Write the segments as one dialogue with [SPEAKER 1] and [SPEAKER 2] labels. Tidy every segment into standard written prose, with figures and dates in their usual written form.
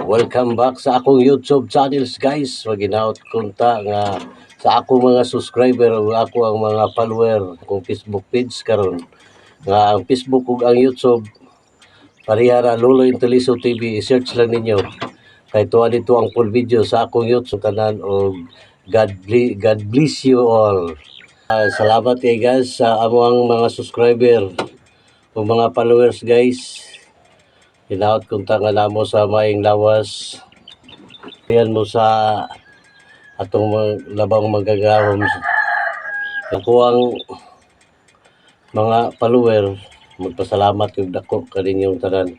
[SPEAKER 1] Welcome back sa akong YouTube channels, guys. Maginaot kunta nga sa akong mga subscriber ug ako ang mga follower kung Facebook page karon. Nga ang Facebook ug ang YouTube pareha ra, Lolo Inteliso TV. I-search lang ninyo. Kay tuwa dito ang full video sa akong YouTube tanan og God bless you all. Salamat kay guys sa among mga subscriber ug mga followers, guys. Hinaot kunta nga namo sa maing lawas. Yan mo sa atong labang magagahom. Ako ang mga follower, magpasalamat yung dako kaninyong tanan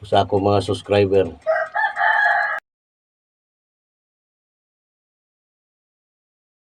[SPEAKER 1] sa akong mga subscriber.